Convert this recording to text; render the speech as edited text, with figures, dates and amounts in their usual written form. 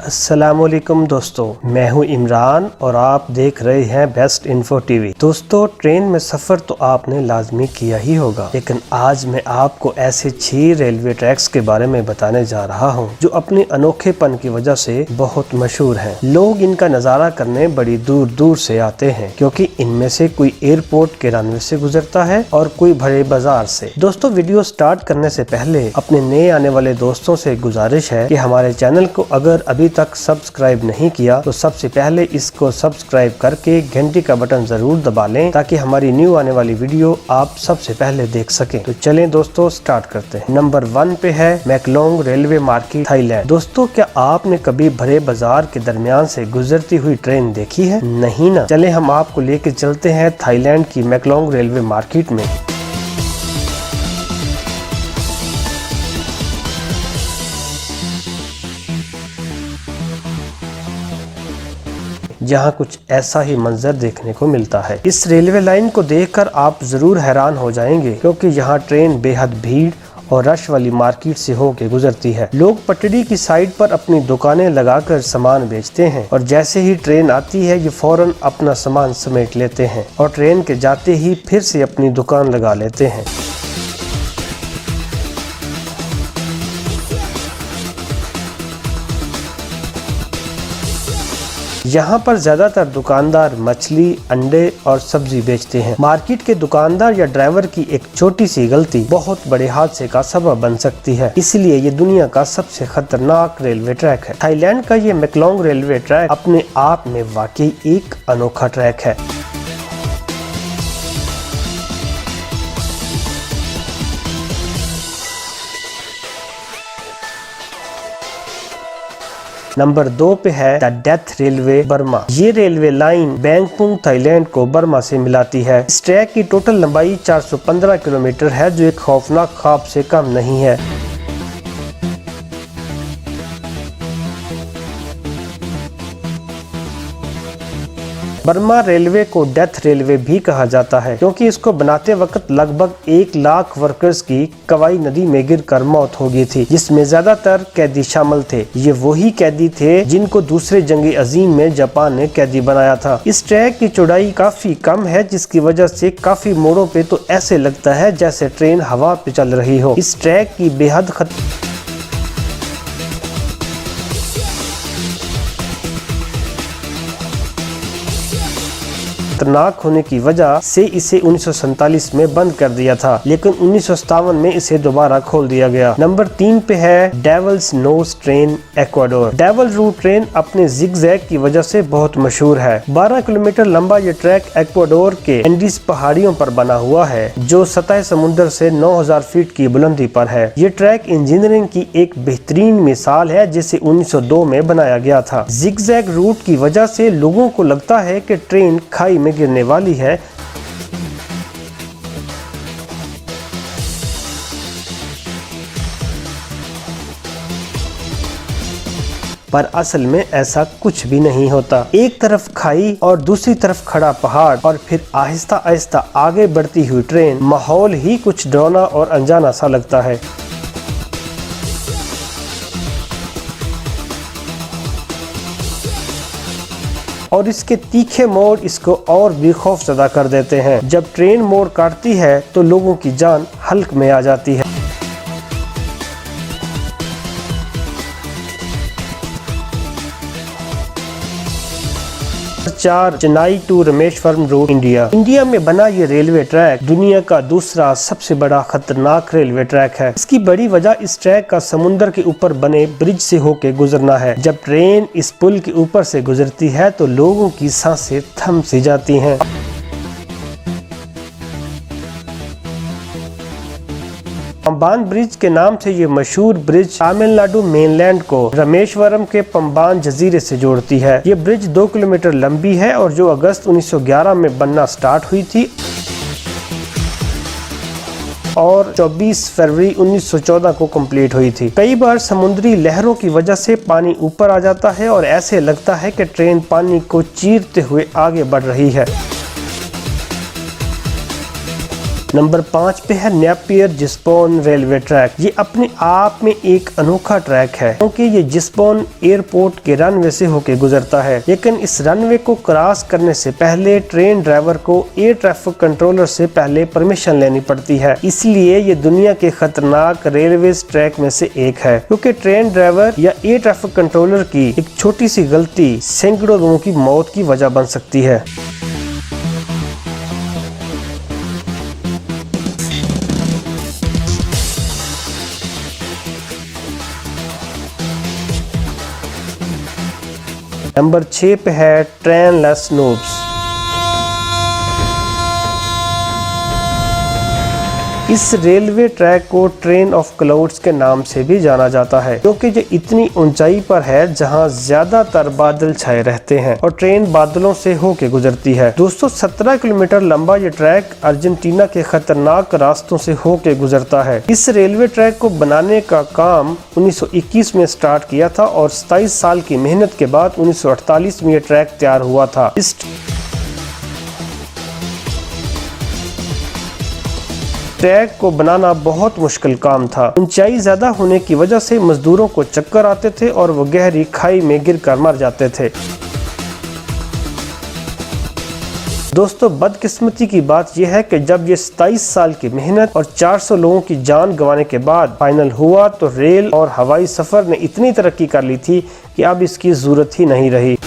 अस्सलामुअलैकुम दोस्तों, मैं हूं इमरान और आप देख रहे हैं बेस्ट इन्फो टीवी। दोस्तों, ट्रेन में सफ़र तो आपने लाजमी किया ही होगा, लेकिन आज मैं आपको ऐसे 6 रेलवे ट्रैक्स के बारे में बताने जा रहा हूं जो अपने अनोखेपन की वजह से बहुत मशहूर हैं। लोग इनका नज़ारा करने बड़ी दूर दूर से आते हैं क्योंकि इनमें से कोई एयरपोर्ट के रनवे से गुजरता है और कोई बड़े बाजार से। दोस्तों, वीडियो स्टार्ट करने से पहले अपने नए आने वाले दोस्तों से गुजारिश है कि हमारे चैनल को अगर अभी तक सब्सक्राइब नहीं किया तो सबसे पहले इसको सब्सक्राइब करके घंटी का बटन जरूर दबा लें ताकि हमारी न्यू आने वाली वीडियो आप सबसे पहले देख सकें। तो चलें दोस्तों, स्टार्ट करते हैं। नंबर 1 पे है मैकलोंग रेलवे मार्केट, थाईलैंड। दोस्तों, क्या आपने कभी भरे बाजार के दरमियान से गुजरती हुई ट्रेन देखी है? नहीं ना? चले हम आपको लेके चलते हैं थाईलैंड की मैकलोंग रेलवे मार्केट में। जहाँ कुछ ऐसा ही मंजर देखने को मिलता है। इस रेलवे लाइन को देखकर आप जरूर हैरान हो जाएंगे क्योंकि यहाँ ट्रेन बेहद भीड़ और रश वाली मार्केट से होके गुजरती है। लोग पटरी की साइड पर अपनी दुकानें लगाकर सामान बेचते हैं और जैसे ही ट्रेन आती है ये फौरन अपना सामान समेट लेते हैं और ट्रेन के जाते ही फिर से अपनी दुकान लगा लेते हैं। यहाँ पर ज्यादातर दुकानदार मछली, अंडे और सब्जी बेचते हैं। मार्केट के दुकानदार या ड्राइवर की एक छोटी सी गलती बहुत बड़े हादसे का सबब बन सकती है, इसलिए ये दुनिया का सबसे खतरनाक रेलवे ट्रैक है। थाईलैंड का ये मैकलोंग रेलवे ट्रैक अपने आप में वाकई एक अनोखा ट्रैक है। नंबर 2 पे है द डेथ रेलवे बर्मा। ये रेलवे लाइन बैंगपुंग थाईलैंड को बर्मा से मिलाती है। इस ट्रैक की टोटल लंबाई 415 किलोमीटर है जो एक खौफनाक ख्वाब से कम नहीं है। बर्मा रेलवे को डेथ रेलवे भी कहा जाता है क्योंकि इसको बनाते वक्त लगभग 1 लाख वर्कर्स की कवाई नदी में गिरकर मौत हो गई थी, जिसमें ज्यादातर कैदी शामिल थे। ये वही कैदी थे जिनको दूसरे जंग अजीम में जापान ने कैदी बनाया था। इस ट्रैक की चौड़ाई काफी कम है जिसकी वजह से काफी मोड़ों पे तो ऐसे लगता है जैसे ट्रेन हवा पे चल रही हो। इस ट्रैक की बेहद खतरनाक होने की वजह से इसे 1947 में बंद कर दिया था, लेकिन 1957 में इसे दोबारा खोल दिया गया। नंबर 3 पे है devil's nose train, Ecuador. Devil route train अपने जिगजैग की वजह से बहुत मशहूर है। 12 किलोमीटर लंबा ये ट्रैक इक्वाडोर के एंडीज पहाड़ियों पर बना हुआ है जो सतह समुद्र से 9000 फीट की बुलंदी पर है। ये ट्रैक इंजीनियरिंग की एक बेहतरीन मिसाल है जिसे 1902 में बनाया गया था। जिगजैग रूट की वजह से लोगों को लगता है कि ट्रेन खाई में गिरने वाली है, पर असल में ऐसा कुछ भी नहीं होता। एक तरफ खाई और दूसरी तरफ खड़ा पहाड़ और फिर आहिस्ता आहिस्ता आगे बढ़ती हुई ट्रेन। माहौल ही कुछ डरावना और अनजाना सा लगता है। और इसके तीखे मोड़ इसको और भी खौफजदा कर देते हैं। जब ट्रेन मोड़ काटती है तो लोगों की जान हल्क में आ जाती है। Chennai to Rameswaram route, India में बना ये रेलवे ट्रैक दुनिया का दूसरा सबसे बड़ा खतरनाक रेलवे ट्रैक है। इसकी बड़ी वजह इस ट्रैक का समुद्र के ऊपर बने ब्रिज से होके गुजरना है। जब ट्रेन इस पुल के ऊपर से गुजरती है तो लोगों की सांसें थम सी जाती हैं। पंबान ब्रिज के नाम से ये मशहूर ब्रिज तमिलनाडु मेनलैंड को रामेश्वरम के पंबान जजीरे से जोड़ती है। ये ब्रिज 2 किलोमीटर लंबी है और जो अगस्त 1911 में बनना स्टार्ट हुई थी और 24 फरवरी 1914 को कंप्लीट हुई थी। कई बार समुद्री लहरों की वजह से पानी ऊपर आ जाता है और ऐसे लगता है कि ट्रेन पानी को चीरते हुए आगे बढ़ रही है। नंबर 5 पे है नेपियर जिस्बोन रेलवे ट्रैक। ये अपने आप में एक अनोखा ट्रैक है क्योंकि ये जिस्बोन एयरपोर्ट के रनवे से होकर गुजरता है, लेकिन इस रनवे को क्रॉस करने से पहले ट्रेन ड्राइवर को एयर ट्रैफिक कंट्रोलर से पहले परमिशन लेनी पड़ती है। इसलिए ये दुनिया के खतरनाक रेलवे ट्रैक में से एक है, क्योंकि ट्रेन ड्राइवर या एयर ट्रैफिक कंट्रोलर की एक छोटी सी गलती सैकड़ों लोगों की मौत की वजह बन सकती है। नंबर 6 पे है ट्रेनलेस नूब्स। इस रेलवे ट्रैक को ट्रेन ऑफ क्लाउड्स के नाम से भी जाना जाता है, क्योंकि ये इतनी ऊंचाई पर है जहां ज्यादातर बादल छाए रहते हैं और ट्रेन बादलों से होके गुजरती है। दोस्तों 17 किलोमीटर लंबा ये ट्रैक अर्जेंटीना के खतरनाक रास्तों से होके गुजरता है। इस रेलवे ट्रैक को बनाने का काम 1921 में स्टार्ट किया था और 27 साल की मेहनत के बाद 1948 में ये ट्रैक तैयार हुआ था। इस ट्रैक को बनाना बहुत मुश्किल काम था। ऊंचाई ज्यादा होने की वजह से मजदूरों को चक्कर आते थे और वो गहरी खाई में गिरकर मर जाते थे। दोस्तों बदकिस्मती की बात यह है कि जब ये 27 साल की मेहनत और 400 लोगों की जान गंवाने के बाद फाइनल हुआ तो रेल और हवाई सफर ने इतनी तरक्की कर ली थी कि अब इसकी जरूरत ही नहीं रही।